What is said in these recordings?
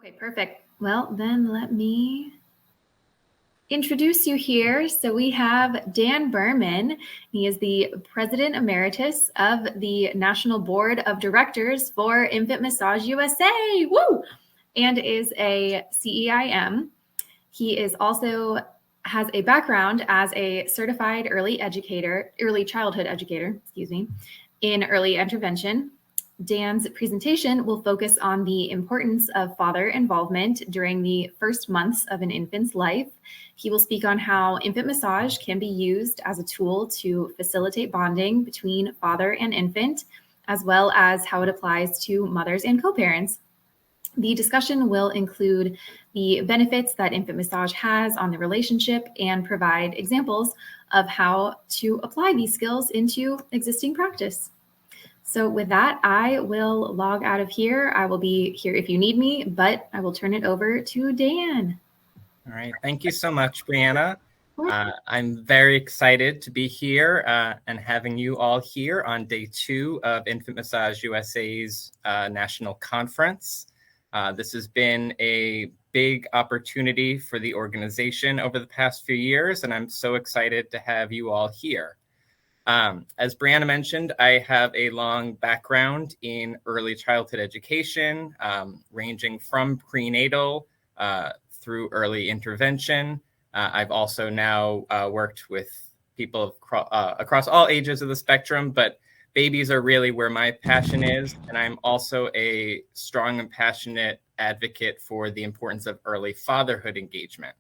Okay, perfect. Well, then let me introduce you here. So we have Dan Berman. He is the President Emeritus of the National Board of Directors for Infant Massage USA. Woo! And is a CEIM. He is also has a background as a certified early childhood educator, in early intervention. Dan's presentation will focus on the importance of father involvement during the first months of an infant's life. He will speak on how infant massage can be used as a tool to facilitate bonding between father and infant, as well as how it applies to mothers and co-parents. The discussion will include the benefits that infant massage has on the relationship and provide examples of how to apply these skills into existing practice. So with that, I will log out of here. I will be here if you need me, but I will turn it over to Dan. All right. Thank you so much, Brianna. I'm very excited to be here and having you all here on day 2 of Infant Massage USA's National Conference. This has been a big opportunity for the organization over the past few years, and I'm so excited to have you all here. As Brianna mentioned, I have a long background in early childhood education, ranging from prenatal through early intervention. I've also now worked with people across all ages of the spectrum, but babies are really where my passion is. And I'm also a strong and passionate advocate for the importance of early fatherhood engagement.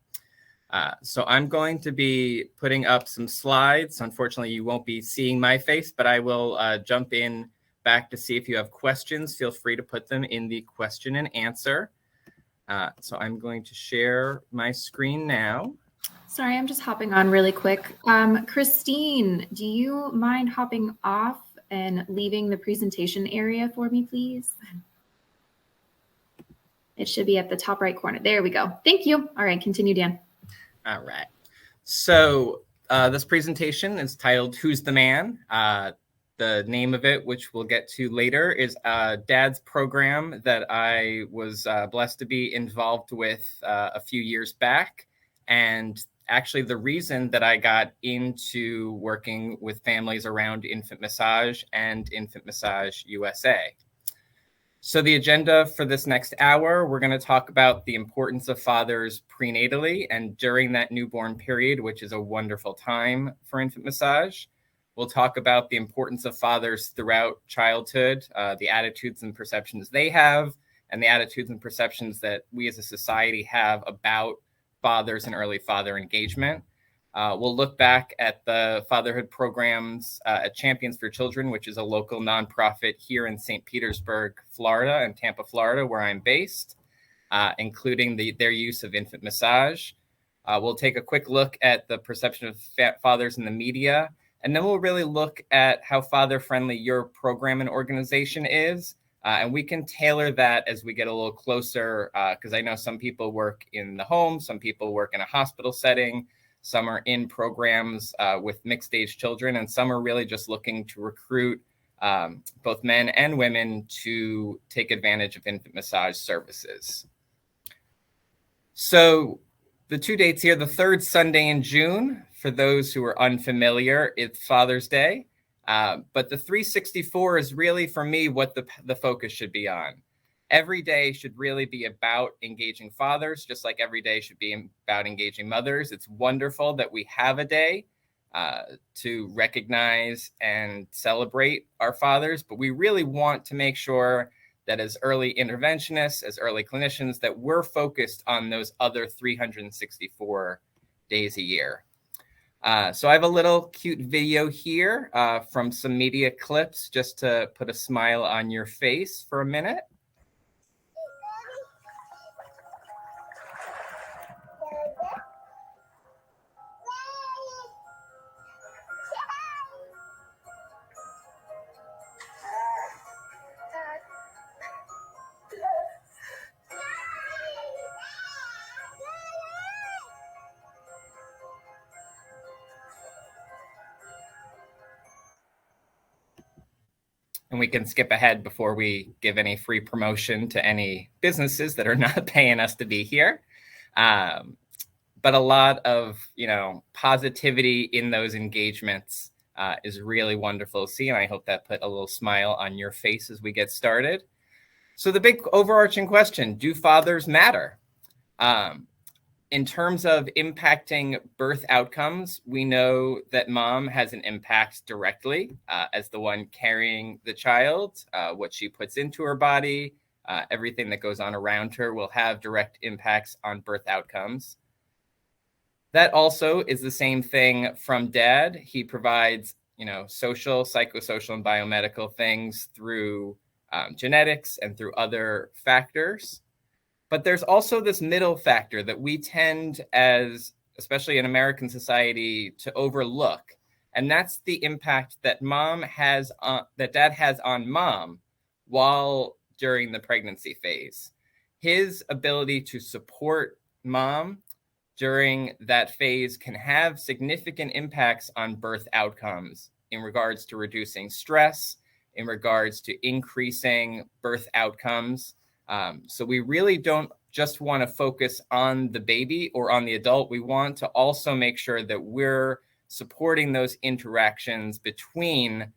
So I'm going to be putting up some slides. Unfortunately, you won't be seeing my face, but I will jump in back to see if you have questions. Feel free to put them in the question and answer. So I'm going to share my screen now. Sorry, I'm just hopping on really quick. Christine, do you mind hopping off and leaving the presentation area for me, please? It should be at the top right corner. There we go. Thank you. All right, continue, Dan. All right. So this presentation is titled Who's the Man? The name of it, which we'll get to later, is Dad's program that I was blessed to be involved with a few years back. And actually the reason that I got into working with families around infant massage and Infant Massage USA. So the agenda for this next hour, we're going to talk about the importance of fathers prenatally and during that newborn period, which is a wonderful time for infant massage. We'll talk about the importance of fathers throughout childhood, the attitudes and perceptions they have, and the attitudes and perceptions that we as a society have about fathers and early father engagement. We'll look back at the fatherhood programs at Champions for Children, which is a local nonprofit here in St. Petersburg, Florida, and Tampa, Florida, where I'm based, including their use of infant massage. We'll take a quick look at the perception of fathers in the media, and then we'll really look at how father-friendly your program and organization is. And we can tailor that as we get a little closer, because I know some people work in the home, some people work in a hospital setting, some are in programs with mixed age children, and some are really just looking to recruit both men and women to take advantage of infant massage services. So the 2 dates here, the 3rd Sunday in June, for those who are unfamiliar, it's Father's Day. But the 364 is really, for me, what the focus should be on. Every day should really be about engaging fathers, just like every day should be about engaging mothers. It's wonderful that we have a day to recognize and celebrate our fathers, but we really want to make sure that as early interventionists, as early clinicians, that we're focused on those other 364 days a year. So I have a little cute video here from some media clips just to put a smile on your face for a minute. And we can skip ahead before we give any free promotion to any businesses that are not paying us to be here. But a lot of, positivity in those engagements is really wonderful to see. And I hope that put a little smile on your face as we get started. So the big overarching question, do fathers matter? In terms of impacting birth outcomes, we know that mom has an impact directly as the one carrying the child. What she puts into her body, everything that goes on around her will have direct impacts on birth outcomes. That also is the same thing from dad. He provides, social, psychosocial, and biomedical things through genetics and through other factors. But there's also this middle factor that we tend, as especially in American society, to overlook. And that's the impact that dad has on mom while during the pregnancy phase. His ability to support mom during that phase can have significant impacts on birth outcomes in regards to reducing stress, in regards to increasing birth outcomes. So we really don't just want to focus on the baby or on the adult. We want to also make sure that we're supporting those interactions between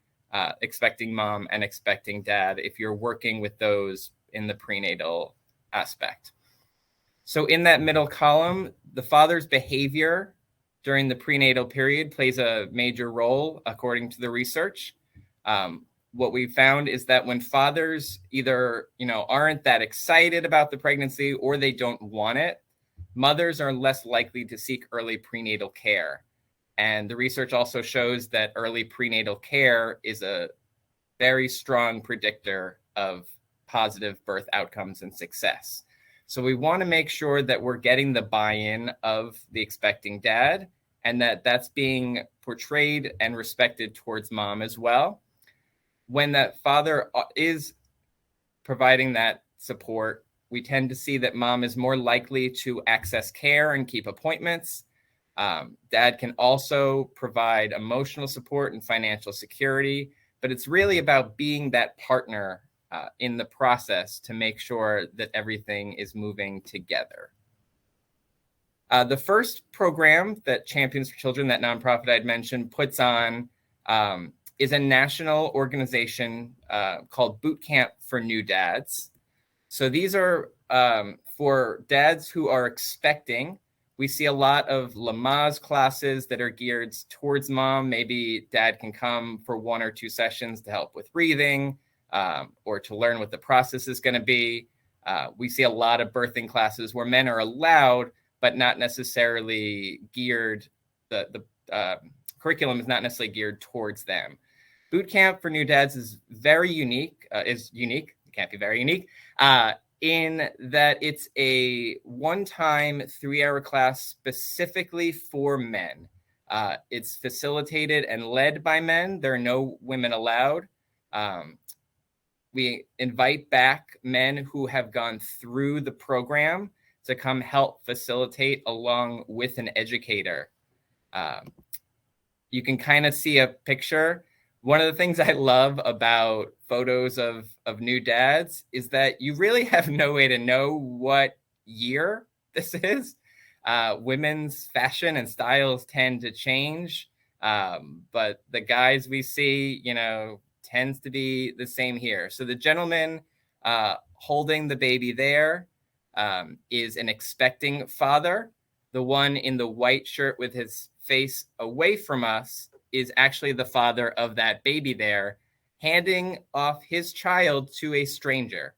expecting mom and expecting dad if you're working with those in the prenatal aspect. So in that middle column, the father's behavior during the prenatal period plays a major role, according to the research. What we found is that when fathers either, aren't that excited about the pregnancy or they don't want it, mothers are less likely to seek early prenatal care. And the research also shows that early prenatal care is a very strong predictor of positive birth outcomes and success. So we want to make sure that we're getting the buy-in of the expecting dad and that that's being portrayed and respected towards mom as well. When that father is providing that support, we tend to see that mom is more likely to access care and keep appointments. Dad can also provide emotional support and financial security, but it's really about being that partner in the process to make sure that everything is moving together. The first program that Champions for Children, that nonprofit I'd mentioned, puts on is a national organization called Boot Camp for New Dads. So these are for dads who are expecting. We see a lot of Lamaze classes that are geared towards mom. Maybe dad can come for 1 or 2 sessions to help with breathing or to learn what the process is going to be. We see a lot of birthing classes where men are allowed, but not necessarily geared. The curriculum is not necessarily geared towards them. Boot Camp for New Dads is very unique, It can't be very unique, in that it's a one-time 3-hour class specifically for men. It's facilitated and led by men. There are no women allowed. We invite back men who have gone through the program to come help facilitate along with an educator. You can kind of see a picture. One of the things I love about photos of new dads is that you really have no way to know what year this is. Women's fashion and styles tend to change, but the guys we see, tends to be the same here. So the gentleman holding the baby there is an expecting father. The one in the white shirt with his face away from us is actually the father of that baby there, handing off his child to a stranger.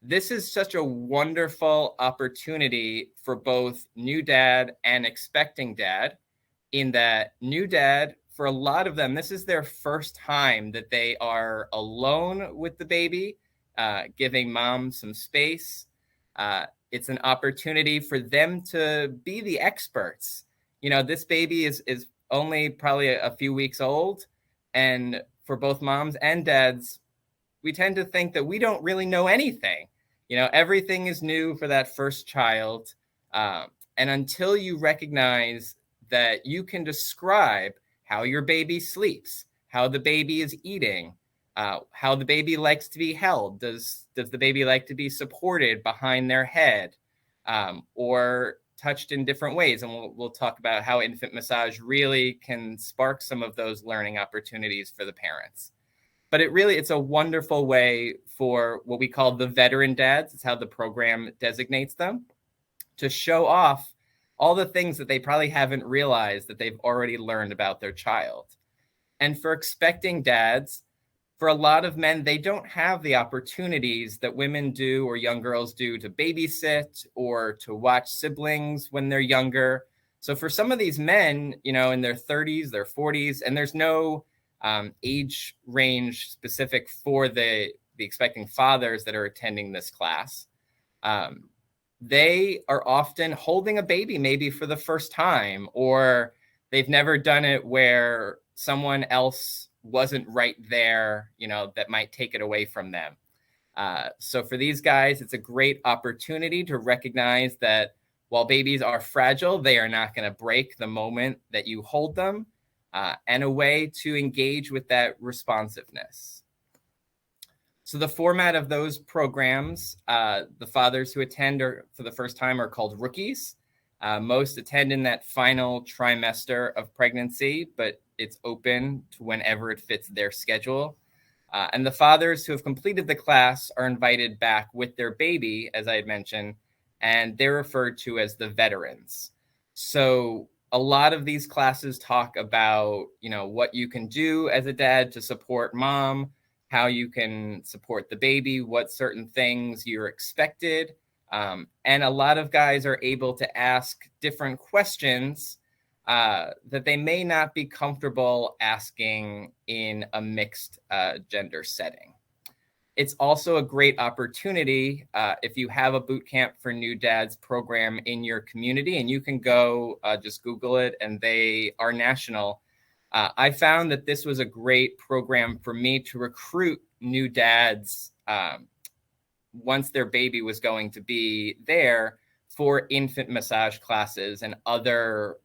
This is such a wonderful opportunity for both new dad and expecting dad, in that new dad, for a lot of them, this is their first time that they are alone with the baby, giving mom some space. It's an opportunity for them to be the experts. This baby is only probably a few weeks old. And for both moms and dads, we tend to think that we don't really know anything. Everything is new for that first child. And until you recognize that you can describe how your baby sleeps, how the baby is eating, how the baby likes to be held. Does the baby like to be supported behind their head, or touched in different ways? And we'll talk about how infant massage really can spark some of those learning opportunities for the parents. But it's a wonderful way for what we call the veteran dads. It's how the program designates them, to show off all the things that they probably haven't realized that they've already learned about their child. And for expecting dads, for a lot of men, they don't have the opportunities that women do or young girls do to babysit or to watch siblings when they're younger. So for some of these men, in their 30s, their 40s, and there's no age range specific for the expecting fathers that are attending this class. They are often holding a baby maybe for the first time, or they've never done it where someone else wasn't right there, that might take it away from them. So for these guys, it's a great opportunity to recognize that while babies are fragile, they are not going to break the moment that you hold them, and a way to engage with that responsiveness. So the format of those programs, the fathers who attend for the first time are called rookies. Most attend in that final trimester of pregnancy, but it's open to whenever it fits their schedule. And the fathers who have completed the class are invited back with their baby, as I had mentioned, and they're referred to as the veterans. So a lot of these classes talk about, what you can do as a dad to support mom, how you can support the baby, what certain things you're expected. And a lot of guys are able to ask different questions that they may not be comfortable asking in a mixed gender setting. It's also a great opportunity if you have a boot camp for new dads program in your community, and you can go just Google it, and they are national. I found that this was a great program for me to recruit new dads once their baby was going to be there for infant massage classes and other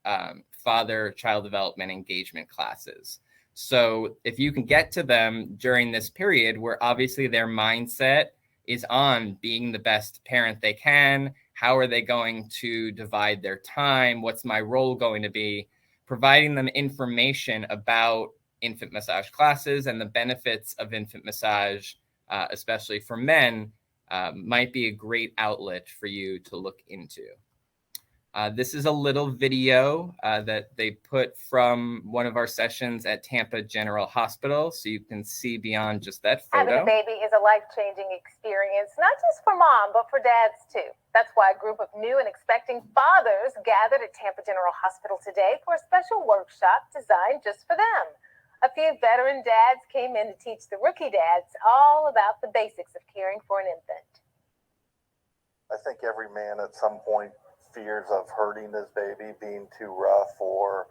father-child development engagement classes. So if you can get to them during this period where obviously their mindset is on being the best parent they can, how are they going to divide their time? What's my role going to be? Providing them information about infant massage classes and the benefits of infant massage, especially for men, might be a great outlet for you to look into. This is a little video that they put from one of our sessions at Tampa General Hospital, so you can see beyond just that photo. Having a baby is a life-changing experience, not just for mom, but for dads too. That's why a group of new and expecting fathers gathered at Tampa General Hospital today for a special workshop designed just for them. A few veteran dads came in to teach the rookie dads all about the basics of caring for an infant. I think every man at some point fears of hurting his baby, being too rough, or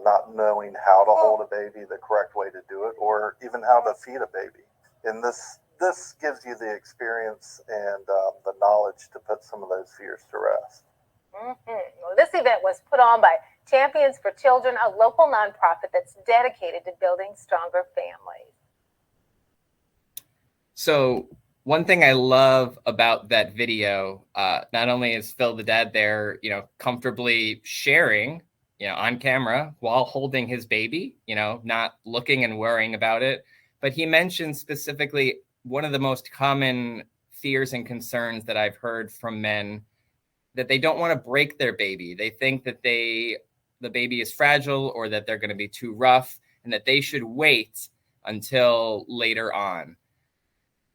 not knowing how to hold a baby, the correct way to do it, or even how to feed a baby. And this gives you the experience and the knowledge to put some of those fears to rest. Well, this event was put on by Champions for Children, a local nonprofit that's dedicated to building stronger families. So one thing I love about that video, not only is Phil the dad there, comfortably sharing, on camera while holding his baby, not looking and worrying about it, but he mentioned specifically one of the most common fears and concerns that I've heard from men, that they don't want to break their baby. They think that the baby is fragile, or that they're going to be too rough, and that they should wait until later on.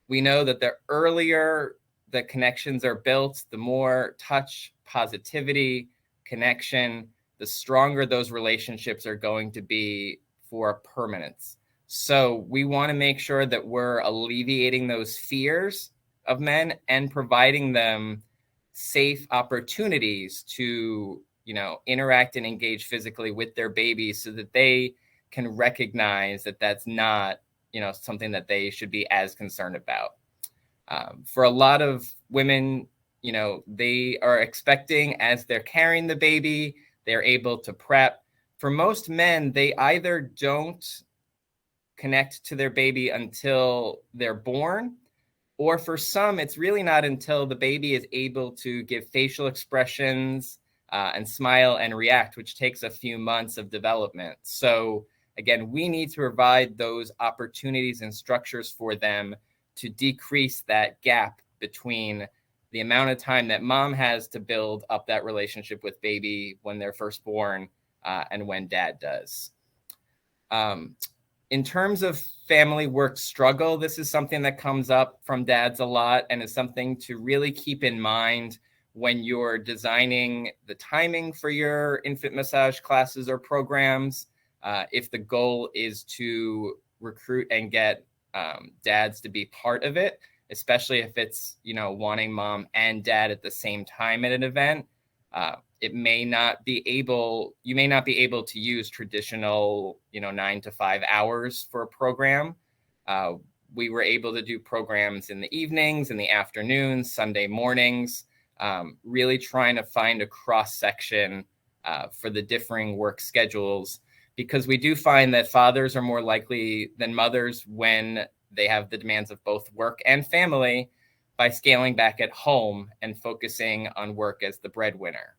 We know that the earlier the connections are built, the more touch, positivity, connection, the stronger those relationships are going to be for permanence. So we want to make sure that we're alleviating those fears of men and providing them safe opportunities to, interact and engage physically with their babies, so that they can recognize that that's not, something that they should be as concerned about. For a lot of women, they are expecting as they're carrying the baby, they're able to prep. For most men, they either don't connect to their baby until they're born, or for some, it's really not until the baby is able to give facial expressions and smile and react, which takes a few months of development. So again, we need to provide those opportunities and structures for them to decrease that gap between the amount of time that mom has to build up that relationship with baby when they're first born and when dad does. In terms of family work struggle, this is something that comes up from dads a lot and is something to really keep in mind when you're designing the timing for your infant massage classes or programs. If the goal is to recruit and get dads to be part of it, especially if it's, wanting mom and dad at the same time at an event, you may not be able to use traditional, 9 to 5 hours for a program. We were able to do programs in the evenings, in the afternoons, Sunday mornings, really trying to find a cross section for the differing work schedules, because we do find that fathers are more likely than mothers when they have the demands of both work and family by scaling back at home and focusing on work as the breadwinner.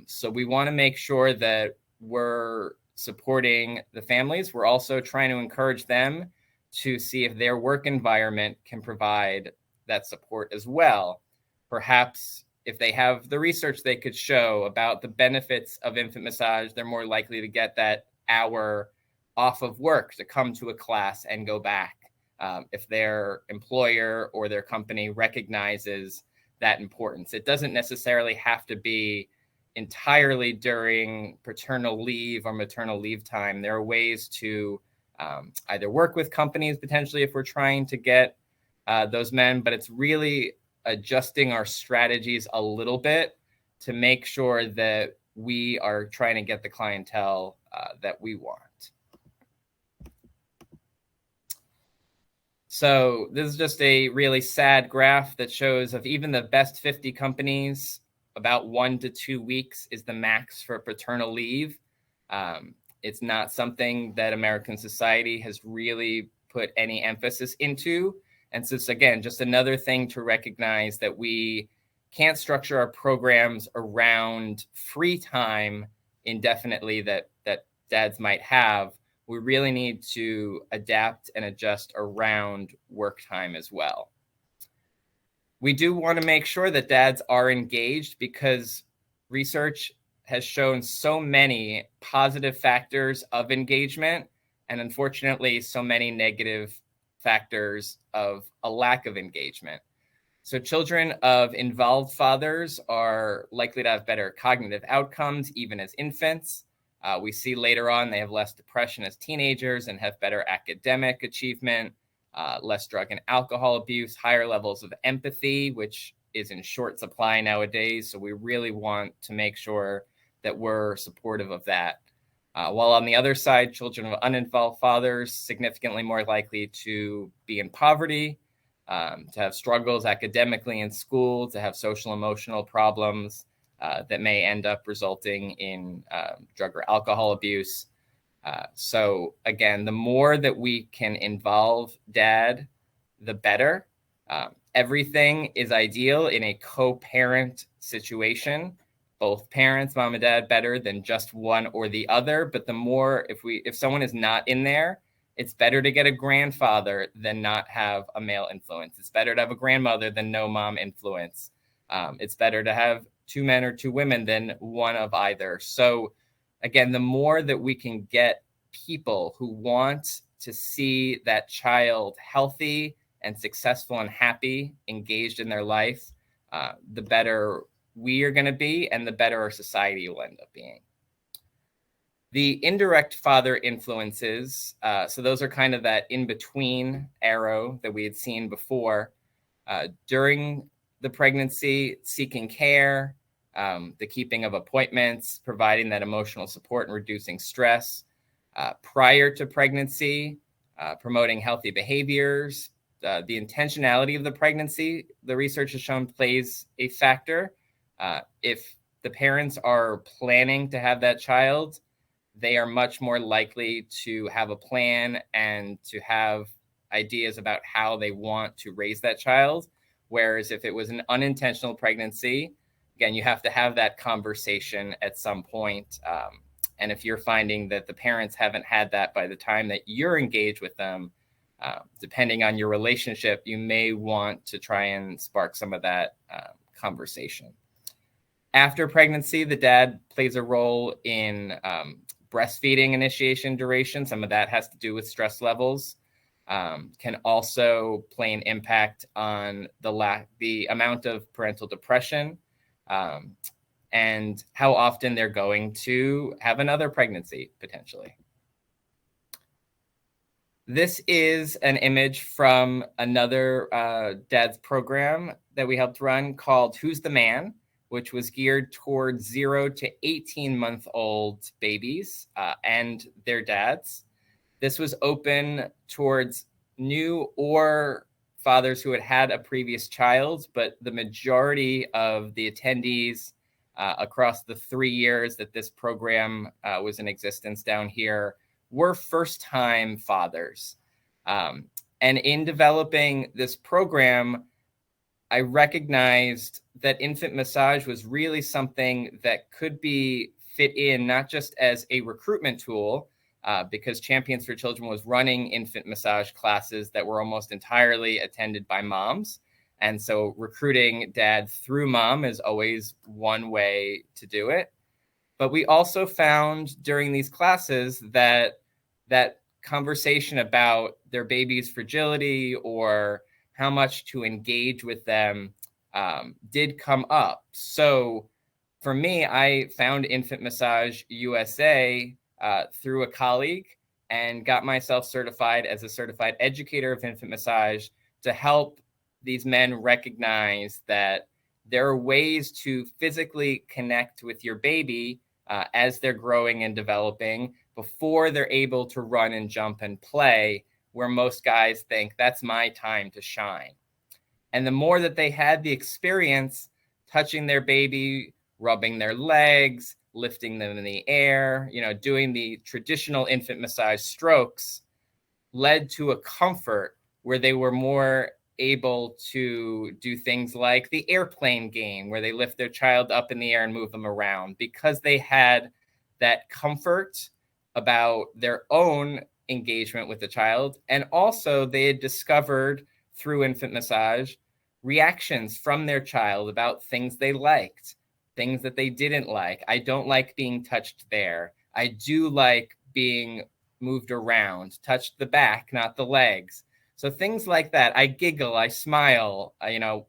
So we want to make sure that we're supporting the families. We're also trying to encourage them to see if their work environment can provide that support as well. Perhaps if they have the research they could show about the benefits of infant massage, they're more likely to get that hour off of work to come to a class and go back. If their employer or their company recognizes that importance. It doesn't necessarily have to be entirely during paternal leave or maternal leave time. There are ways to either work with companies potentially if we're trying to get those men, but it's really adjusting our strategies a little bit to make sure that we are trying to get the clientele that we want. So this is just a really sad graph that shows of even the best 50 companies, about 1 to 2 weeks is the max for paternal leave. It's not something that American society has really put any emphasis into. And so it's, again, just another thing to recognize that we can't structure our programs around free time indefinitely that dads might have. We really need to adapt and adjust around work time as well. We do want to make sure that dads are engaged because research has shown so many positive factors of engagement and unfortunately so many negative factors of a lack of engagement. So children of involved fathers are likely to have better cognitive outcomes even as infants. We see later on they have less depression as teenagers and have better academic achievement, less drug and alcohol abuse, higher levels of empathy, which is in short supply nowadays. So we really want to make sure that we're supportive of that. While on the other side, children of uninvolved fathers significantly more likely to be in poverty, to have struggles academically in school, to have social emotional problems that may end up resulting in drug or alcohol abuse. So again, the more that we can involve dad, the better. Everything is ideal in a co-parent situation. Both parents, mom and dad, better than just one or the other. But the more, if someone is not in there, it's better to get a grandfather than not have a male influence. It's better to have a grandmother than no mom influence. It's better to have 2 men or 2 women than one of either. So again, the more that we can get people who want to see that child healthy and successful and happy, engaged in their life, the better we are going to be and the better our society will end up being. The indirect father influences, so those are kind of that in-between arrow that we had seen before. During the pregnancy, seeking care, the keeping of appointments, providing that emotional support and reducing stress. Prior to pregnancy, promoting healthy behaviors. The intentionality of the pregnancy, the research has shown, plays a factor. If the parents are planning to have that child, they are much more likely to have a plan and to have ideas about how they want to raise that child. Whereas if it was an unintentional pregnancy, again, you have to have that conversation at some point. And if you're finding that the parents haven't had that by the time that you're engaged with them, depending on your relationship, you may want to try and spark some of that conversation. After pregnancy, the dad plays a role in breastfeeding initiation duration. Some of that has to do with stress levels. Can also play an impact on the amount of parental depression, and how often they're going to have another pregnancy, potentially. This is an image from another dad's program that we helped run called Who's the Man?, which was geared towards 0 to 18-month-old babies and their dads. This was open towards new or fathers who had had a previous child, but the majority of the attendees across the 3 years that this program was in existence down here were first-time fathers. And in developing this program, I recognized that infant massage was really something that could be fit in not just as a recruitment tool, because Champions for Children was running infant massage classes that were almost entirely attended by moms. And so recruiting dad through mom is always one way to do it. But we also found during these classes that conversation about their baby's fragility or how much to engage with them did come up. So for me, I found Infant Massage USA through a colleague and got myself certified as a certified educator of infant massage to help these men recognize that there are ways to physically connect with your baby as they're growing and developing before they're able to run and jump and play, where most guys think that's my time to shine. And the more that they had the experience touching their baby, rubbing their legs, lifting them in the air, doing the traditional infant massage strokes, led to a comfort where they were more able to do things like the airplane game, where they lift their child up in the air and move them around, because they had that comfort about their own engagement with the child. And also they had discovered through infant massage reactions from their child about things they liked, things that they didn't like. I don't like being touched there. I do like being moved around, touched the back, not the legs. So things like that. I giggle, I smile,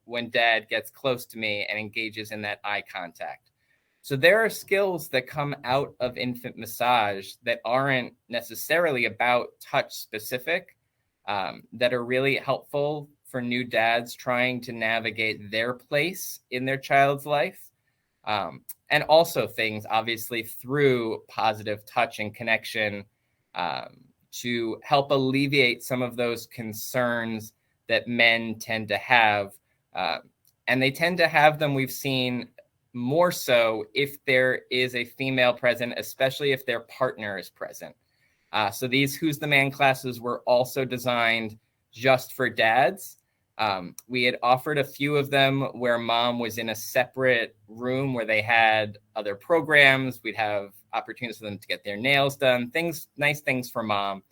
when dad gets close to me and engages in that eye contact. So there are skills that come out of infant massage that aren't necessarily about touch specific, that are really helpful for new dads trying to navigate their place in their child's life. And also things, obviously, through positive touch and connection to help alleviate some of those concerns that men tend to have. And they tend to have them, we've seen, more so if there is a female present, especially if their partner is present. So these Who's the Man classes were also designed just for dads. We had offered a few of them where mom was in a separate room where they had other programs. We'd have opportunities for them to get their nails done, nice things for mom.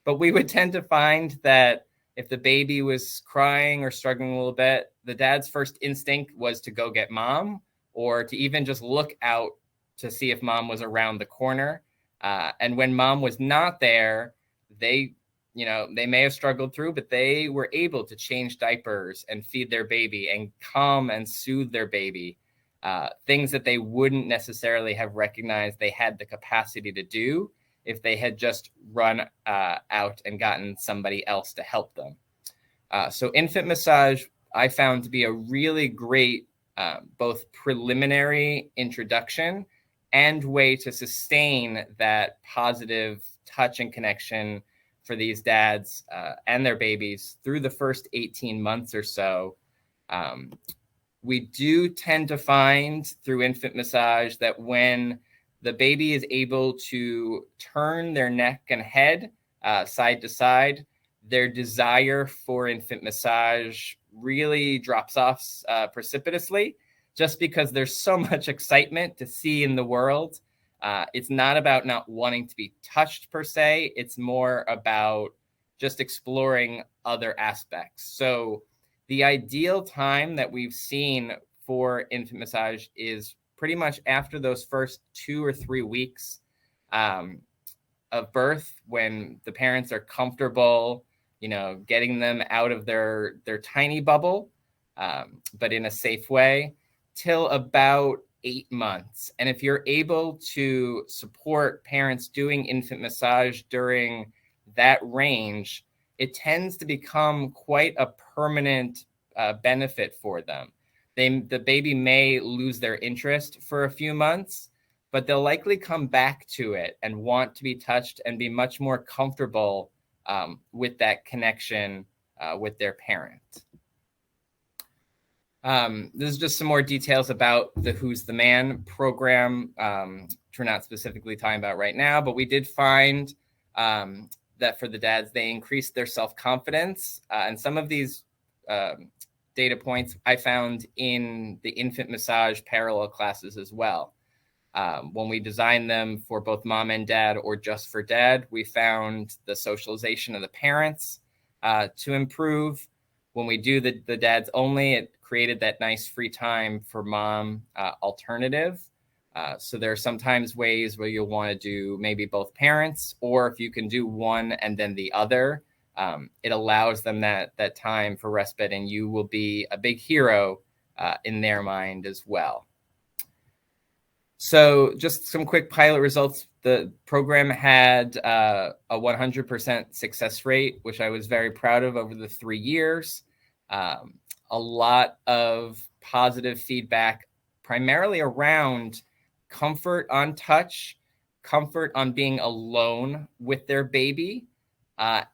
But we would tend to find that if the baby was crying or struggling a little bit, the dad's first instinct was to go get mom, or to even just look out to see if mom was around the corner. And when mom was not there, they may have struggled through, but they were able to change diapers and feed their baby and calm and soothe their baby. Things that they wouldn't necessarily have recognized they had the capacity to do if they had just run out and gotten somebody else to help them. So infant massage, I found to be a really great both preliminary introduction and way to sustain that positive touch and connection for these dads and their babies through the first 18 months or so. We do tend to find through infant massage that when the baby is able to turn their neck and head side to side. Their desire for infant massage really drops off precipitously, just because there's so much excitement to see in the world. It's not about not wanting to be touched per se. It's more about just exploring other aspects. So the ideal time that we've seen for infant massage is pretty much after those first 2 or 3 weeks of birth, when the parents are comfortable, getting them out of their tiny bubble, but in a safe way, till about 8 months. And if you're able to support parents doing infant massage during that range, it tends to become quite a permanent benefit for them. The baby may lose their interest for a few months, but they'll likely come back to it and want to be touched and be much more comfortable with that connection with their parent. This is just some more details about the Who's the Man program, which we're not specifically talking about right now, but we did find that for the dads, they increased their self-confidence. And some of these data points I found in the infant massage parallel classes as well. When we designed them for both mom and dad or just for dad, we found the socialization of the parents to improve. When we do the dads only, it created that nice free time for mom alternative. So there are sometimes ways where you'll want to do maybe both parents, or if you can do one and then the other, it allows them that time for respite, and you will be a big hero in their mind as well. So just some quick pilot results. The program had a 100% success rate, which I was very proud of over the 3 years. A lot of positive feedback, primarily around comfort on touch, comfort on being alone with their baby,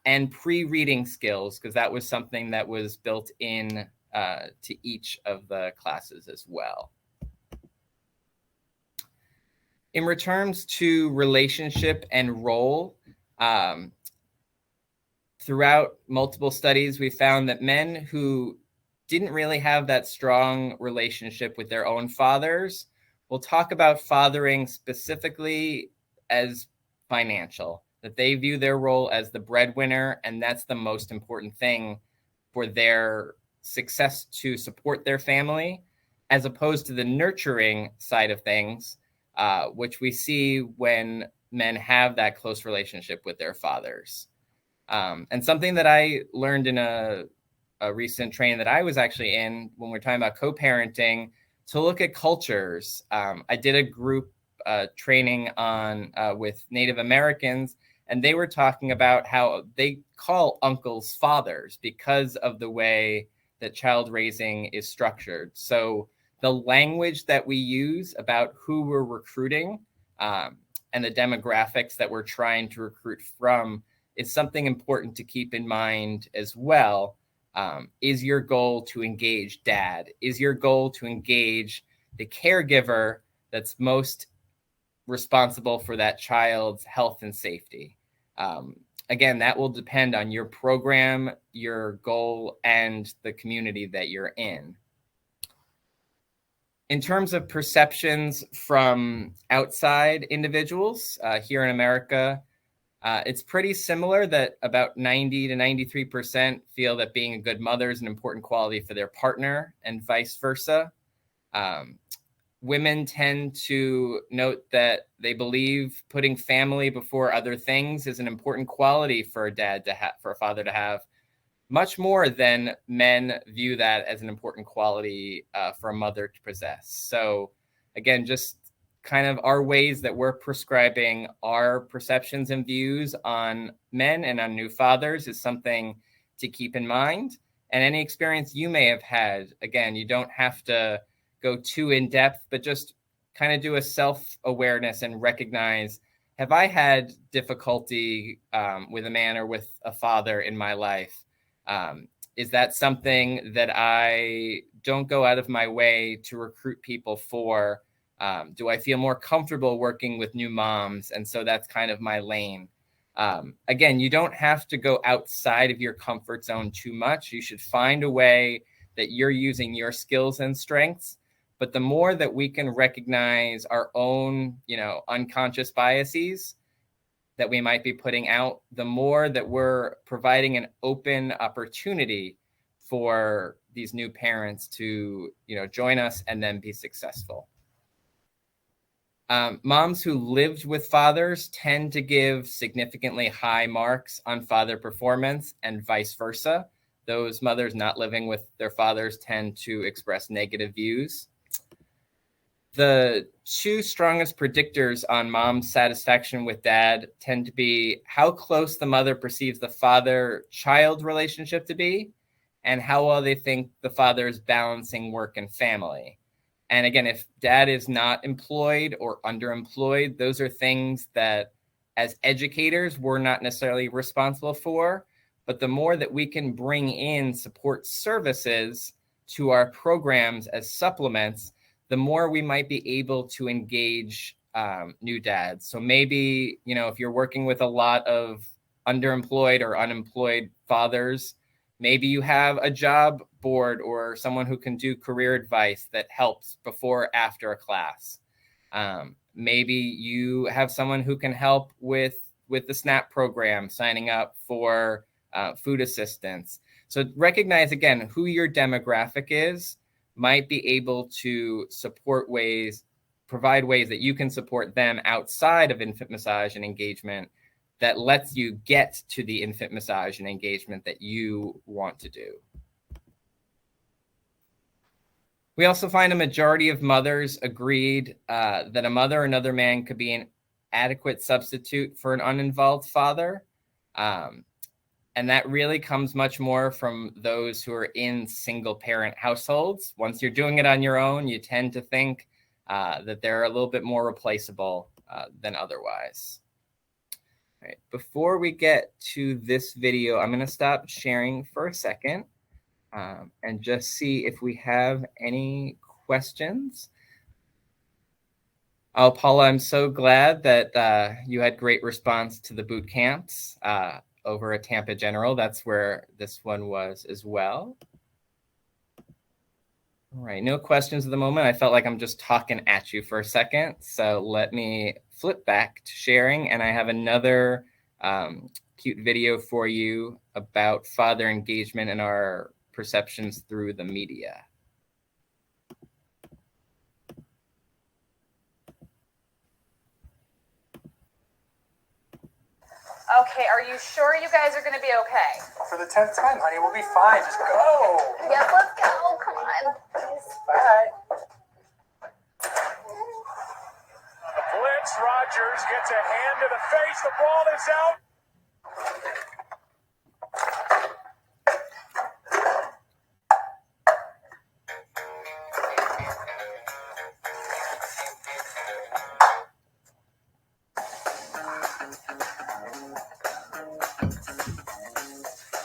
and pre-reading skills, because that was something that was built in to each of the classes as well. In returns to relationship and role, throughout multiple studies, we found that men who didn't really have that strong relationship with their own fathers will talk about fathering specifically as financial, that they view their role as the breadwinner, and that's the most important thing for their success to support their family, as opposed to the nurturing side of things, which we see when men have that close relationship with their fathers. And something that I learned in a recent training that I was actually in, when we're talking about co-parenting, to look at cultures. I did a group training on with Native Americans, and they were talking about how they call uncles fathers because of the way that child raising is structured. So the language that we use about who we're recruiting and the demographics that we're trying to recruit from is something important to keep in mind as well. Is your goal to engage dad? Is your goal to engage the caregiver that's most responsible for that child's health and safety? Again, that will depend on your program, your goal, and the community that you're in. In terms of perceptions from outside individuals here in America, it's pretty similar that about 90 to 93% feel that being a good mother is an important quality for their partner, and vice versa. Women tend to note that they believe putting family before other things is an important quality for a dad to have, for a father to have, much more than men view that as an important quality for a mother to possess. So again, just kind of our ways that we're prescribing our perceptions and views on men and on new fathers is something to keep in mind. And any experience you may have had, again, you don't have to go too in depth, but just kind of do a self-awareness and recognize, have I had difficulty with a man or with a father in my life? Is that something that I don't go out of my way to recruit people for? Do I feel more comfortable working with new moms? And so that's kind of my lane. Again, you don't have to go outside of your comfort zone too much. You should find a way that you're using your skills and strengths. But the more that we can recognize our own, unconscious biases that we might be putting out, the more that we're providing an open opportunity for these new parents to, join us and then be successful. Moms who lived with fathers tend to give significantly high marks on father performance and vice versa. Those mothers not living with their fathers tend to express negative views. The two strongest predictors on mom's satisfaction with dad tend to be how close the mother perceives the father-child relationship to be and how well they think the father is balancing work and family. And again, if dad is not employed or underemployed, those are things that as educators, we're not necessarily responsible for. But the more that we can bring in support services to our programs as supplements, the more we might be able to engage new dads. So maybe, if you're working with a lot of underemployed or unemployed fathers, maybe you have a job board or someone who can do career advice that helps before or after a class. Maybe you have someone who can help with the SNAP program, signing up for food assistance. So recognize, again, who your demographic is, might be able to provide ways that you can support them outside of infant massage and engagement that lets you get to the infant massage and engagement that you want to do. We also find a majority of mothers agreed that a mother or another man could be an adequate substitute for an uninvolved father. And that really comes much more from those who are in single parent households. Once you're doing it on your own, you tend to think that they're a little bit more replaceable than otherwise. All right, before we get to this video, I'm going to stop sharing for a second and just see if we have any questions. Oh, Paula, I'm so glad that you had great response to the boot camps over at Tampa General. That's where this one was as well. All right, no questions at the moment. I felt like I'm just talking at you for a second. So let me flip back to sharing. And I have another cute video for you about father engagement and our perceptions through the media. Okay, are you sure you guys are going to be okay? For the 10th time, honey, we'll be fine. Just go. Yes, let's go. Come on. Bye. The blitz, Rodgers gets a hand to the face. The ball is out.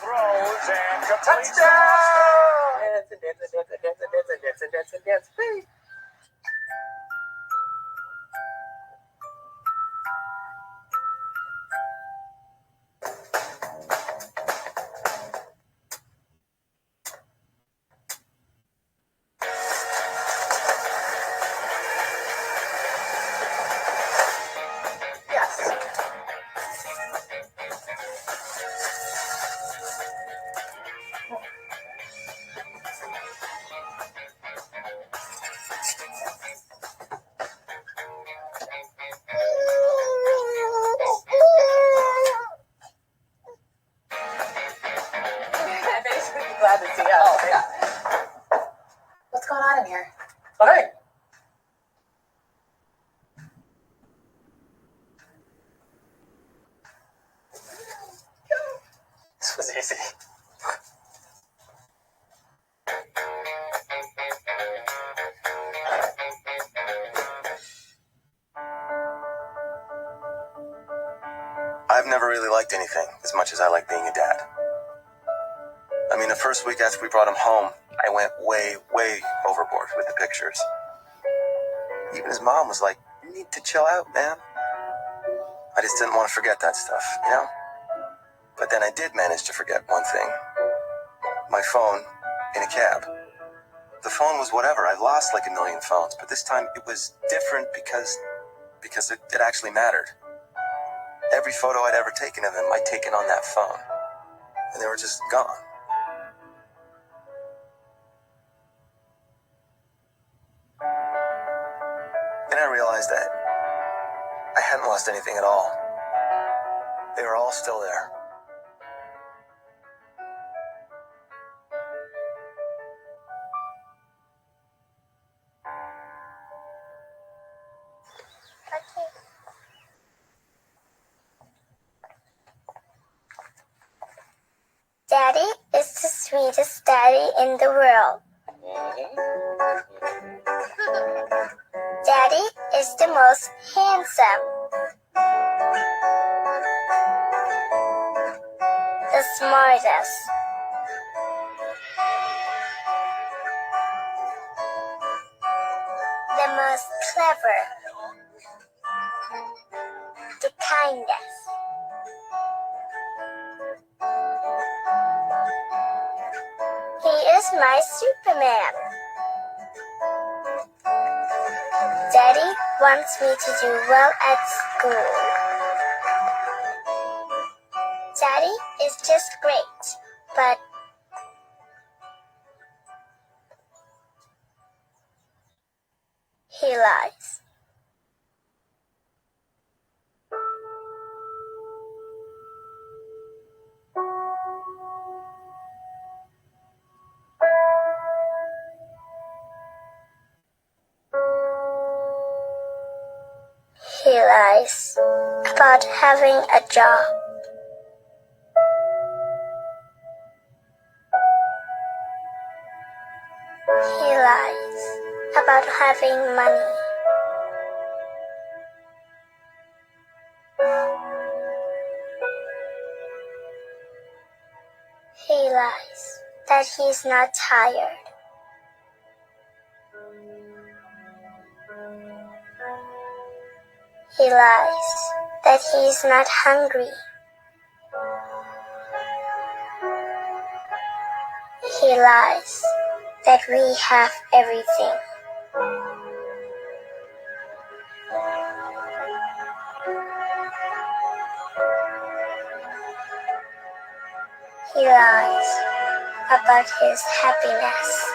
Throws and completes. Touchdown! Dance, please. Yes. I'm basically glad to see us. Oh, yeah. What's going on in here? Okay. This was easy. I've never really liked anything as much as I like being a dad. I mean, the first week after we brought him home, I went way, way overboard with the pictures. Even his mom was like, you need to chill out, man. I just didn't want to forget that stuff, you know? But then I did manage to forget one thing. My phone in a cab. The phone was whatever. I've lost like a million phones, but this time it was different because it actually mattered. Every photo I'd ever taken of him, I'd taken on that phone. And they were just gone. Then I realized that I hadn't lost anything at all. They were all still there. Daddy is the sweetest daddy in the world. Daddy is the most handsome. The smartest. The most clever. The kindest. He is my Superman. Daddy wants me to do well at school. Daddy is just great, but he lies. He lies about having a job. He lies about having money. He lies that he's not tired. He lies that he's not hungry. He lies that we have everything. He lies about his happiness.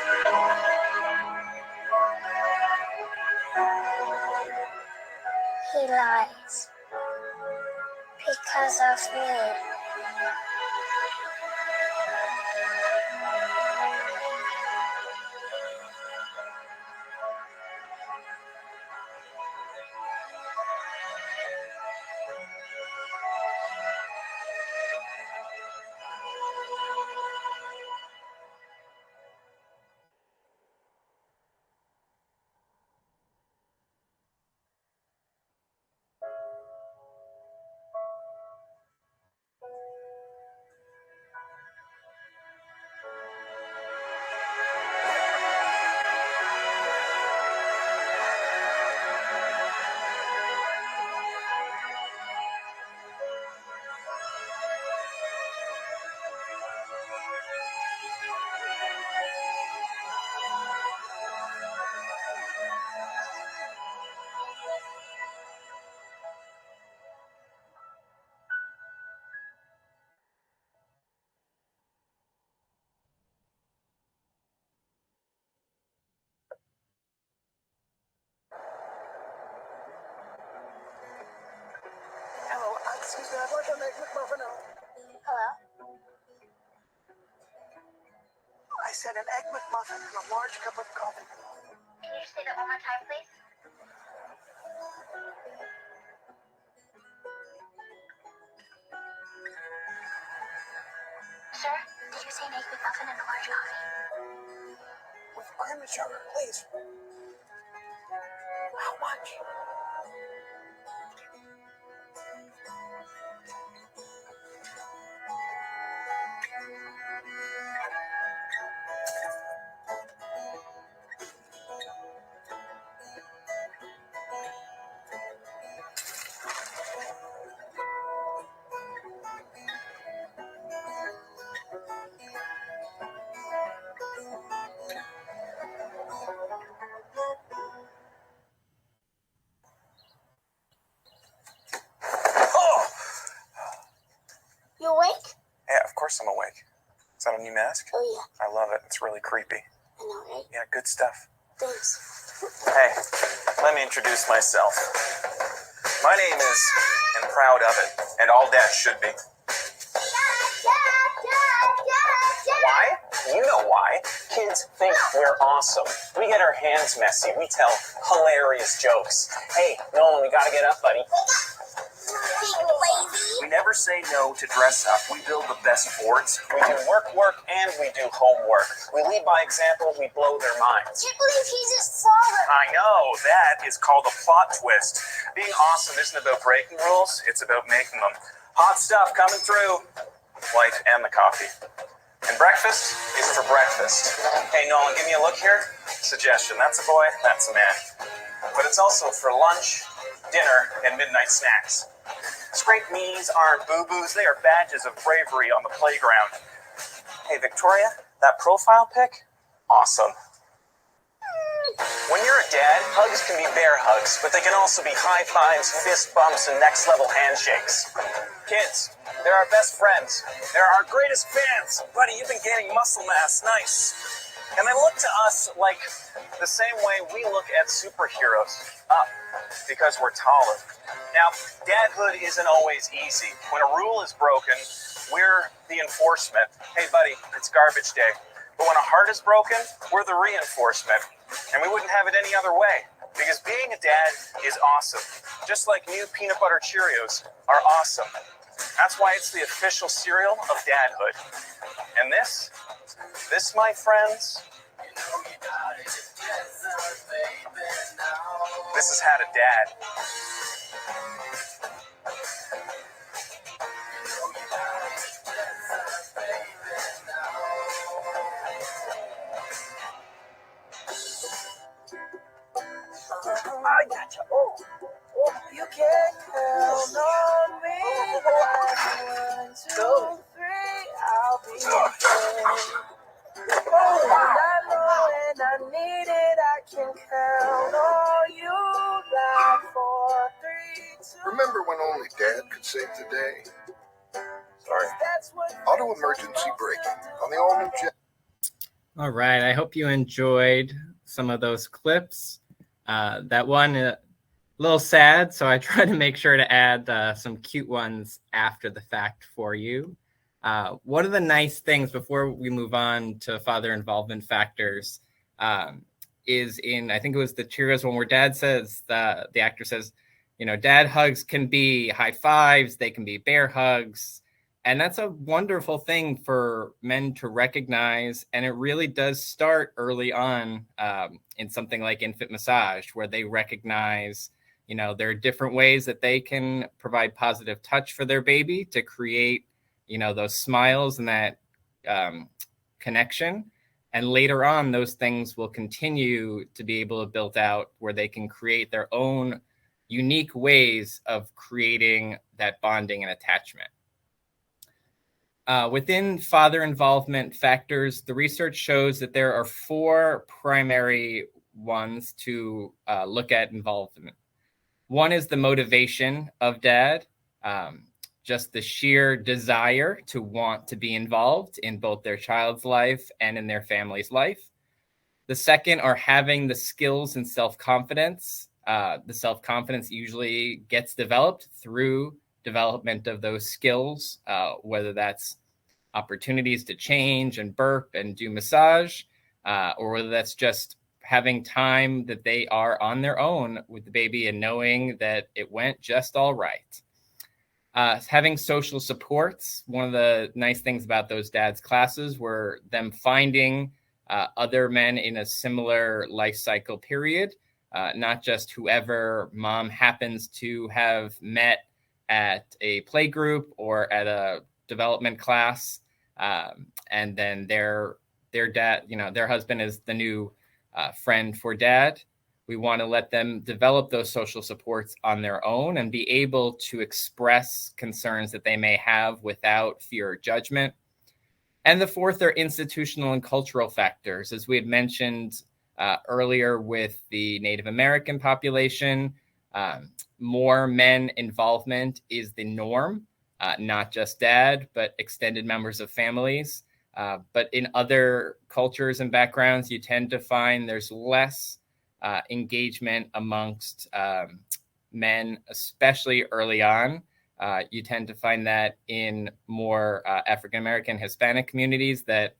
He lies because of me. Hello, excuse me, I'd like an egg McMuffin. Hello? I said an egg McMuffin and a large cup of coffee. Can you say that one more time, please? Sir, did you say an egg McMuffin and a large coffee? With cream and sugar, please. How much? awake? Yeah, of course I'm awake. Is that a new mask? Oh, yeah. I love it. It's really creepy. I know, right? Yeah, good stuff. Thanks. Hey, let me introduce myself. My name is, and proud of it, and all dads should be. Why? You know why. Kids think we're awesome. We get our hands messy. We tell hilarious jokes. Hey, Nolan, we gotta get up, buddy. We never say no to dress up. We build the best forts. We do work, and we do homework. We lead by example. We blow their minds. I can't believe he just saw her. I know. That is called a plot twist. Being awesome isn't about breaking rules. It's about making them. Hot stuff coming through. White and the coffee. And breakfast is for breakfast. Hey, Nolan, give me a look here. Suggestion. That's a boy. That's a man. But it's also for lunch, dinner, and midnight snacks. Scraped knees aren't boo-boos. They are badges of bravery on the playground. Hey, Victoria, that profile pic? Awesome. When you're a dad, hugs can be bear hugs, but they can also be high fives, fist bumps, and next-level handshakes. Kids, they're our best friends. They're our greatest fans. Buddy, you've been gaining muscle mass. Nice. And they look to us like the same way we look at superheroes, up, because we're taller. Now, dadhood isn't always easy. When a rule is broken, we're the enforcement. Hey, buddy, it's garbage day. But when a heart is broken, we're the reinforcement. And we wouldn't have it any other way. Because being a dad is awesome. Just like new peanut butter Cheerios are awesome. That's why it's the official cereal of dadhood. And this, my friends, this has had a dad. I got you. Oh, you can count on me. 1, 2, 3, I'll be there. Oh, and I know when I need it, I can count on you. Like 4, 3, 2. Remember when only Dad could save the day? Sorry. Auto emergency braking on the all-new Jet. All right. I hope you enjoyed some of those clips. That one a little sad, so I try to make sure to add some cute ones after the fact for you. One of the nice things before we move on to father involvement factors is in, I think it was the Cheerios one where Dad says, the actor says, you know, dad hugs can be high fives, they can be bear hugs. And that's a wonderful thing for men to recognize. And it really does start early on in something like infant massage, where they recognize, you know, there are different ways that they can provide positive touch for their baby to create, you know, those smiles and that connection. And later on, those things will continue to be able to build out where they can create their own unique ways of creating that bonding and attachment. Within father involvement factors, the research shows that there are 4 primary ones to look at involvement. One is the motivation of dad, just the sheer desire to want to be involved in both their child's life and in their family's life. The second are having the skills and self-confidence. The self-confidence usually gets developed through development of those skills, whether that's opportunities to change and burp and do massage, or whether that's just having time that they are on their own with the baby and knowing that it went just all right. Having social supports, one of the nice things about those dad's classes were them finding other men in a similar life cycle period, not just whoever mom happens to have met at a play group or at a development class, and then their dad, you know, their husband is the new friend for dad. We want to let them develop those social supports on their own and be able to express concerns that they may have without fear or judgment. And the fourth are institutional and cultural factors. As we had mentioned earlier with the Native American population, more men involvement is the norm. not just dad, but extended members of families. But in other cultures and backgrounds, you tend to find there's less engagement amongst men, especially early on. You tend to find that in more African-American, Hispanic communities, that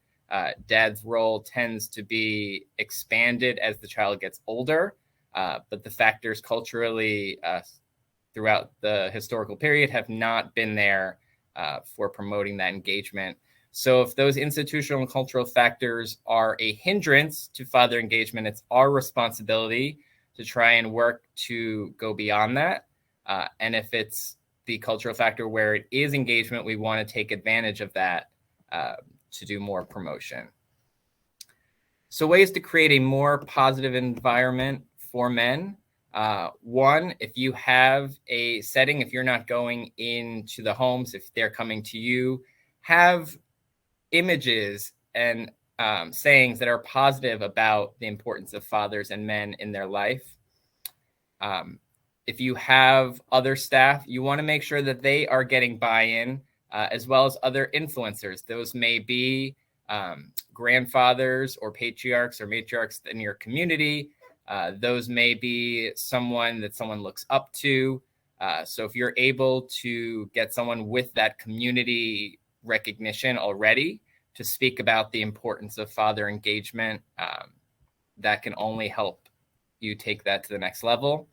dad's role tends to be expanded as the child gets older. But the factors culturally throughout the historical period have not been there for promoting that engagement. So if those institutional and cultural factors are a hindrance to father engagement, it's our responsibility to try and work to go beyond that. And if it's the cultural factor where it is engagement, we want to take advantage of that to do more promotion. So ways to create a more positive environment for men. One, if you have a setting, if you're not going into the homes, if they're coming to you, have images and sayings that are positive about the importance of fathers and men in their life. If you have other staff, you want to make sure that they are getting buy-in, as well as other influencers. Those may be grandfathers or patriarchs or matriarchs in your community. Those may be someone that someone looks up to. So if you're able to get someone with that community recognition already to speak about the importance of father engagement, that can only help you take that to the next level.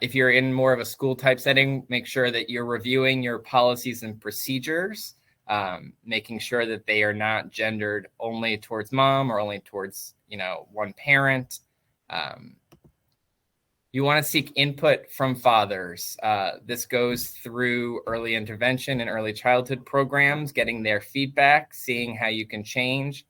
If you're in more of a school type setting, make sure that you're reviewing your policies and procedures, making sure that they are not gendered only towards mom or only towards, one parent. You want to seek input from fathers. This goes through early intervention and early childhood programs, getting their feedback, seeing how you can change.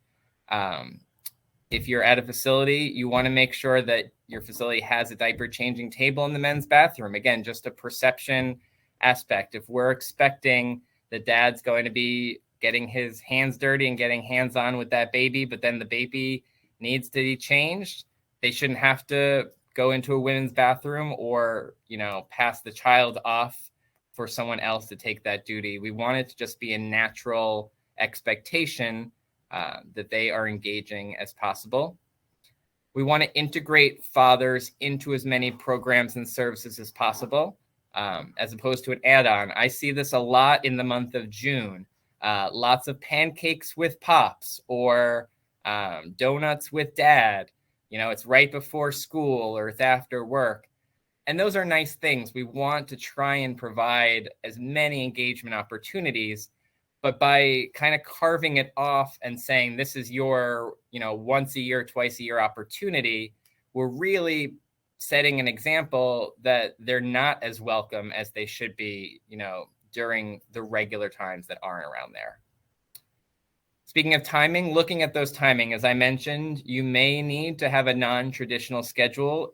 If you're at a facility, you want to make sure that your facility has a diaper changing table in the men's bathroom. Again, just a perception aspect. If we're expecting that dad's going to be getting his hands dirty and getting hands-on with that baby, but then the baby needs to be changed, they shouldn't have to go into a women's bathroom or, pass the child off for someone else to take that duty. We want it to just be a natural expectation that they are engaging as possible. We want to integrate fathers into as many programs and services as possible, as opposed to an add-on. I see this a lot in the month of June. Lots of pancakes with pops or donuts with dad. It's right before school or it's after work. And those are nice things. We want to try and provide as many engagement opportunities, but by kind of carving it off and saying this is your, once a year, twice a year opportunity, we're really setting an example that they're not as welcome as they should be, during the regular times that aren't around there. Speaking of timing, looking at those timing, as I mentioned, you may need to have a non-traditional schedule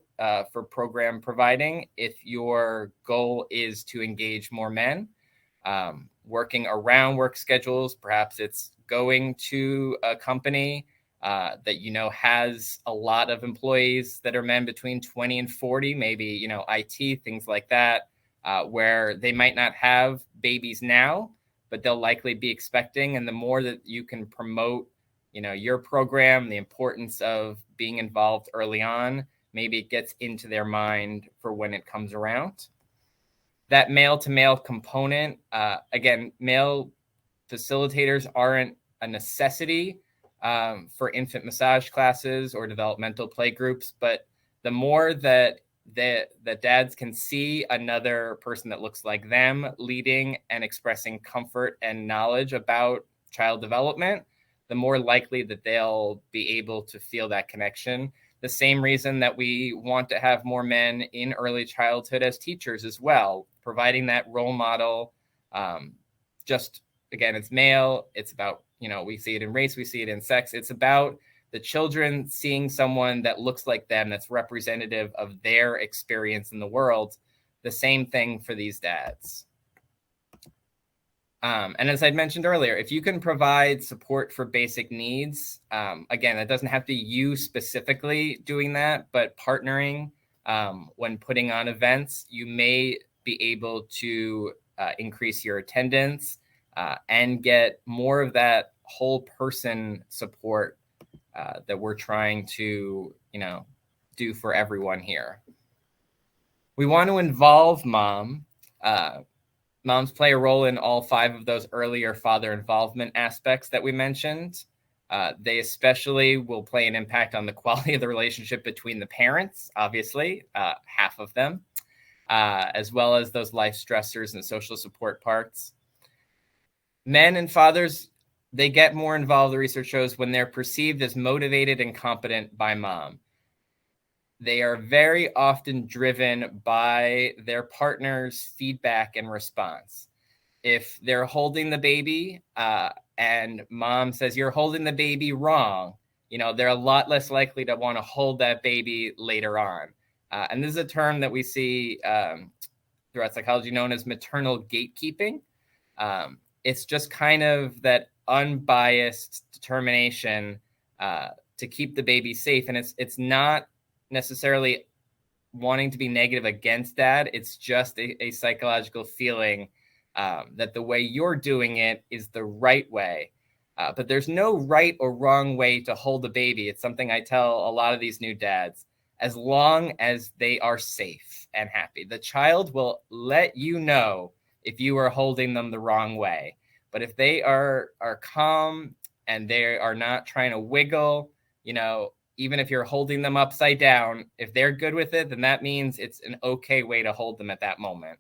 for program providing if your goal is to engage more men. Working around work schedules, perhaps it's going to a company that has a lot of employees that are men between 20 and 40, maybe IT, things like that, where they might not have babies now, but they'll likely be expecting. And the more that you can promote, your program, the importance of being involved early on, maybe it gets into their mind for when it comes around. That male-to-male component, again, male facilitators aren't a necessity for infant massage classes or developmental play groups, but the more that dads can see another person that looks like them leading and expressing comfort and knowledge about child development, the more likely that they'll be able to feel that connection. The same reason that we want to have more men in early childhood as teachers as well, providing that role model. Just, again, it's male. It's about, we see it in race, we see it in sex. It's about the children seeing someone that looks like them, that's representative of their experience in the world. The same thing for these dads. And as I mentioned earlier, if you can provide support for basic needs, again, that doesn't have to be you specifically doing that, but partnering when putting on events, you may be able to increase your attendance, and get more of that whole person support that we're trying to, do for everyone here. We want to involve mom. Moms play a role in all 5 of those earlier father involvement aspects that we mentioned. They especially will play an impact on the quality of the relationship between the parents, obviously, half of them, as well as those life stressors and social support parts. Men and fathers, they get more involved, the research shows, when they're perceived as motivated and competent by mom. They are very often driven by their partner's feedback and response. If they're holding the baby and mom says, "You're holding the baby wrong," they're a lot less likely to want to hold that baby later on. And this is a term that we see throughout psychology known as maternal gatekeeping. It's just kind of that unbiased determination to keep the baby safe. And it's not necessarily wanting to be negative against dad. It's just a psychological feeling that the way you're doing it is the right way. But there's no right or wrong way to hold a baby. It's something I tell a lot of these new dads. As long as they are safe and happy, the child will let you know if you are holding them the wrong way. But if they are calm and they are not trying to wiggle, even if you're holding them upside down, if they're good with it, then that means it's an okay way to hold them at that moment.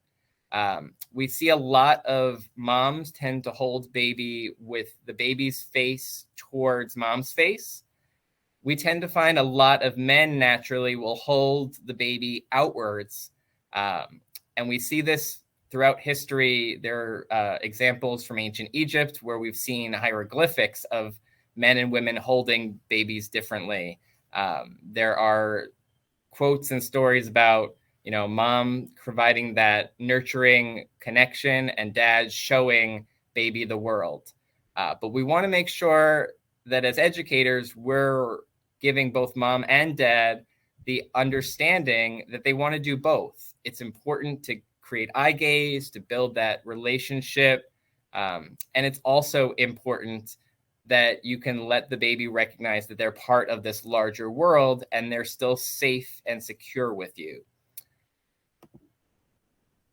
We see a lot of moms tend to hold baby with the baby's face towards mom's face. We tend to find a lot of men naturally will hold the baby outwards. And we see this throughout history. There are examples from ancient Egypt where we've seen hieroglyphics of men and women holding babies differently. There are quotes and stories about, mom providing that nurturing connection and dad showing baby the world. But we want to make sure that as educators, we're giving both mom and dad the understanding that they want to do both. It's important to create eye gaze, to build that relationship. And it's also important that you can let the baby recognize that they're part of this larger world and they're still safe and secure with you.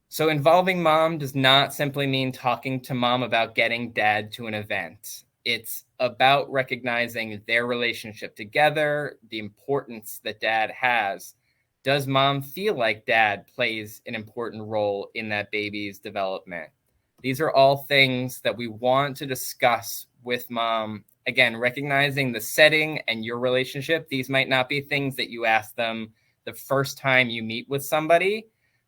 So involving mom does not simply mean talking to mom about getting dad to an event. It's about recognizing their relationship together, the importance that dad has. Does mom feel like dad plays an important role in that baby's development? These are all things that we want to discuss with mom. Again, recognizing the setting and your relationship. These might not be things that you ask them the first time you meet with somebody,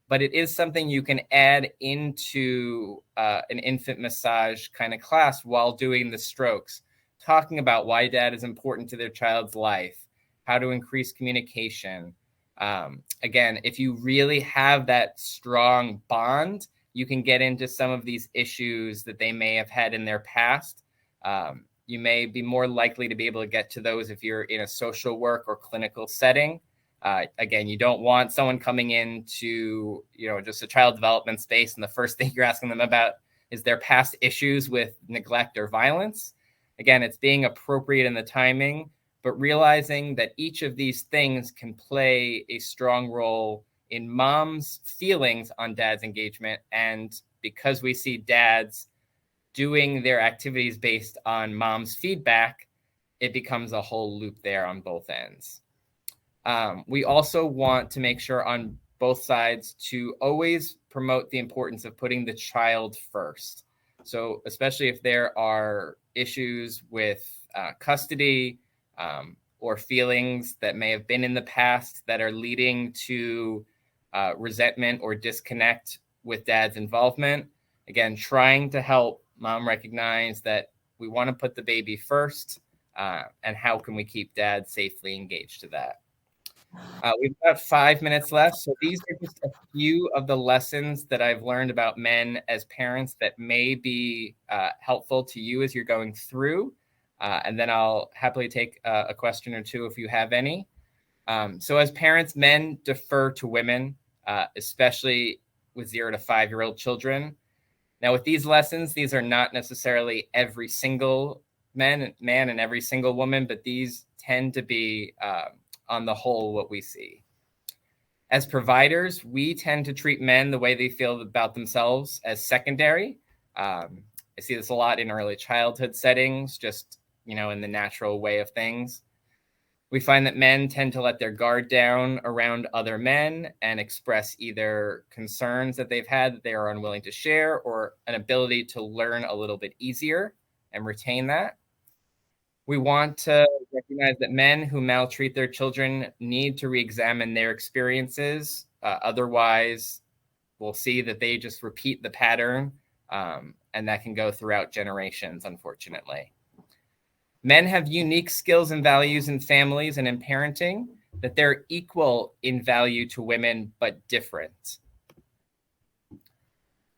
but it is something you can add into an infant massage kind of class while doing the strokes, talking about why dad is important to their child's life, how to increase communication. Again, if you really have that strong bond, you can get into some of these issues that they may have had in their past. You may be more likely to be able to get to those if you're in a social work or clinical setting. Again, you don't want someone coming into, just a child development space and the first thing you're asking them about is their past issues with neglect or violence. Again, it's being appropriate in the timing, but realizing that each of these things can play a strong role in mom's feelings on dad's engagement. And because we see dads doing their activities based on mom's feedback, it becomes a whole loop there on both ends. We also want to make sure on both sides to always promote the importance of putting the child first. So especially if there are issues with custody or feelings that may have been in the past that are leading to resentment or disconnect with dad's involvement. Again, trying to help mom recognize that we want to put the baby first and how can we keep dad safely engaged to that. We've got 5 minutes left. So these are just a few of the lessons that I've learned about men as parents that may be helpful to you as you're going through. And then I'll happily take a question or two if you have any. So as parents, men defer to women, especially with 0 to 5-year-old children. Now, with these lessons, these are not necessarily every single man and every single woman, but these tend to be, on the whole, what we see. As providers, we tend to treat men the way they feel about themselves as secondary. I see this a lot in early childhood settings, just, in the natural way of things. We find that men tend to let their guard down around other men and express either concerns that they've had that they are unwilling to share, or an ability to learn a little bit easier and retain that. We want to recognize that men who maltreat their children need to re-examine their experiences. Otherwise, we'll see that they just repeat the pattern, and that can go throughout generations, unfortunately. Men have unique skills and values in families and in parenting, that they're equal in value to women, but different.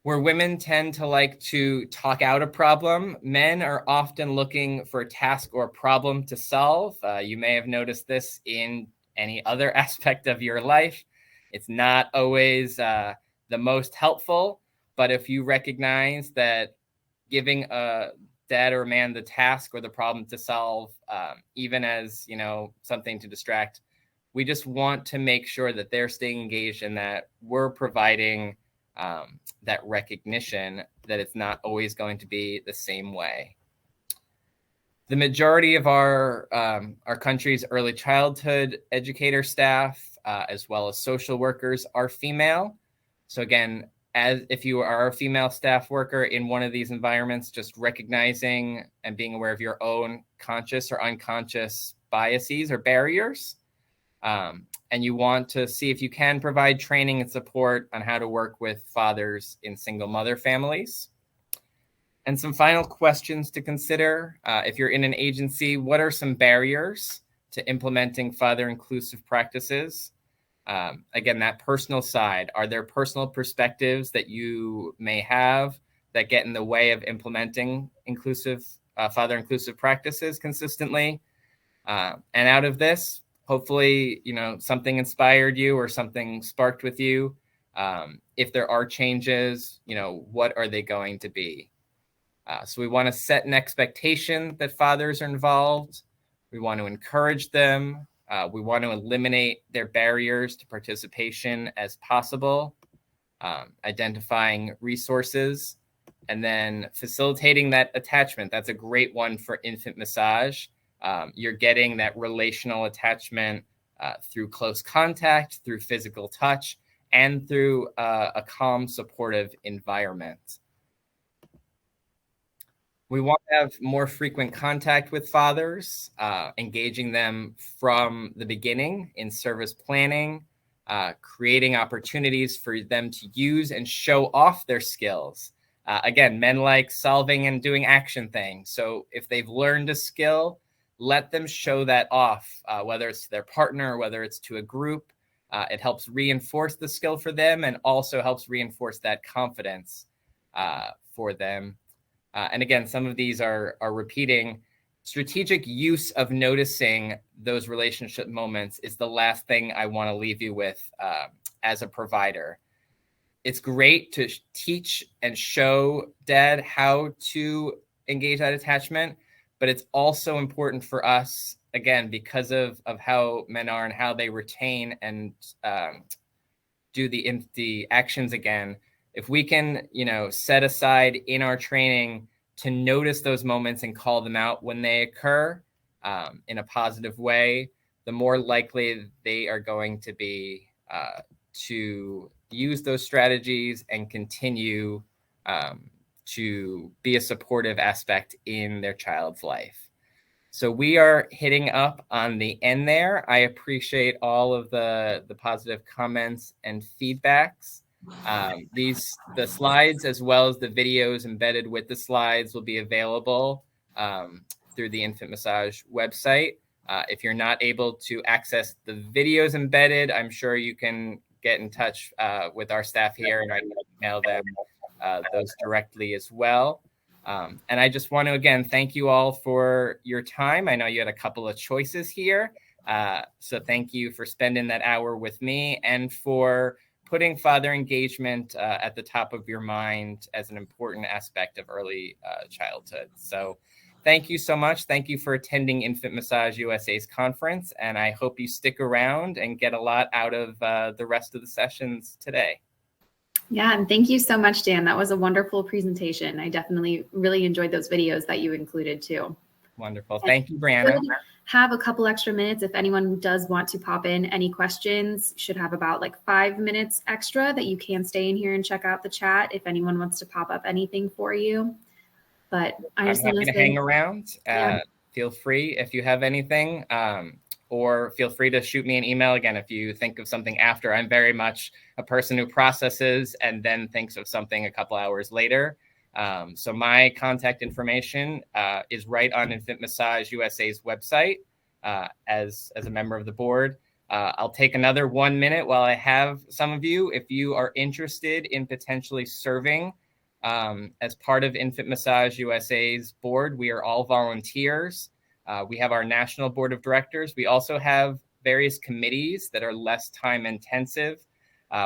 Where women tend to like to talk out a problem, men are often looking for a task or a problem to solve. You may have noticed this in any other aspect of your life. It's not always the most helpful, but if you recognize that giving a dad or a man the task or the problem to solve, even as, something to distract, we just want to make sure that they're staying engaged and that we're providing that recognition that it's not always going to be the same way. The majority of our country's early childhood educator staff, as well as social workers, are female. So again, as if you are a female staff worker in one of these environments, just recognizing and being aware of your own conscious or unconscious biases or barriers. And you want to see if you can provide training and support on how to work with fathers in single mother families. And some final questions to consider. If you're in an agency, what are some barriers to implementing father inclusive practices? Again, that personal side. Are there personal perspectives that you may have that get in the way of implementing father inclusive practices consistently? And out of this, hopefully, something inspired you or something sparked with you. If there are changes, what are they going to be? So we want to set an expectation that fathers are involved. We want to encourage them. We want to eliminate their barriers to participation as possible, identifying resources, and then facilitating that attachment. That's a great one for infant massage. You're getting that relational attachment through close contact, through physical touch, and through a calm, supportive environment. We want to have more frequent contact with fathers, engaging them from the beginning in service planning, creating opportunities for them to use and show off their skills. Again, men like solving and doing action things. So if they've learned a skill, let them show that off, whether it's to their partner, or whether it's to a group. It helps reinforce the skill for them and also helps reinforce that confidence for them. And again, some of these are repeating. Strategic use of noticing those relationship moments is the last thing I want to leave you with as a provider. It's great to teach and show dad how to engage that attachment, but it's also important for us, again, because of how men are and how they retain and do the actions again. If we can, set aside in our training to notice those moments and call them out when they occur in a positive way, the more likely they are going to be to use those strategies and continue to be a supportive aspect in their child's life. So we are hitting up on the end there. I appreciate all of the positive comments and feedbacks. The slides, as well as the videos embedded with the slides, will be available through the Infant Massage website. If you're not able to access the videos embedded, I'm sure you can get in touch with our staff here, and I can email them those directly as well. And I just want to, again, thank you all for your time. I know you had a couple of choices here. So thank you for spending that hour with me and for putting father engagement at the top of your mind as an important aspect of early childhood. So thank you so much. Thank you for attending Infant Massage USA's conference, and I hope you stick around and get a lot out of the rest of the sessions today. Yeah, and thank you so much, Dan. That was a wonderful presentation. I definitely really enjoyed those videos that you included too. Wonderful. Thank you, Brianna. Have a couple extra minutes. If anyone does want to pop in any questions, should have about like 5 minutes extra that you can stay in here and check out the chat if anyone wants to pop up anything for you. But I just I'm happy to hang around. Yeah. Feel free if you have anything, or feel free to shoot me an email again if you think of something after. I'm very much a person who processes and then thinks of something a couple hours later. So my contact information is right on Infant Massage USA's website as a member of the board. I'll take another 1 minute while I have some of you. If you are interested in potentially serving as part of Infant Massage USA's board, we are all volunteers. We have our national board of directors. We also have various committees that are less time intensive.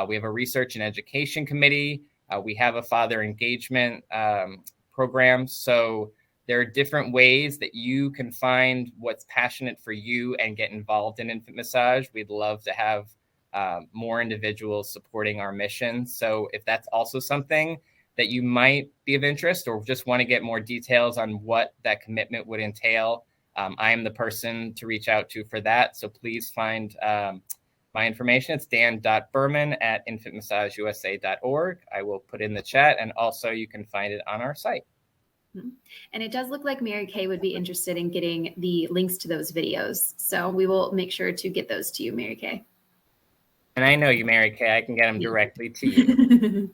We have a research and education committee. We have a father engagement program. So there are different ways that you can find what's passionate for you and get involved in infant massage. We'd love to have more individuals supporting our mission. So if that's also something that you might be of interest or just want to get more details on what that commitment would entail, I am the person to reach out to for that. So please find my information. It's dan.berman@infantmassageusa.org. I will put in the chat, and also you can find it on our site. And it does look like Mary Kay would be interested in getting the links to those videos. So we will make sure to get those to you, Mary Kay. And I know you, Mary Kay. I can get them directly to you.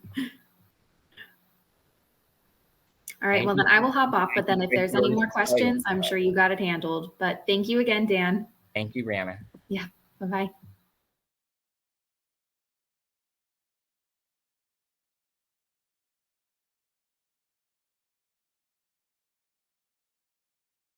All right, well, then I will hop off. But then if there's any more questions, I'm sure you got it handled. But thank you again, Dan. Thank you, Brianna. Yeah, bye-bye.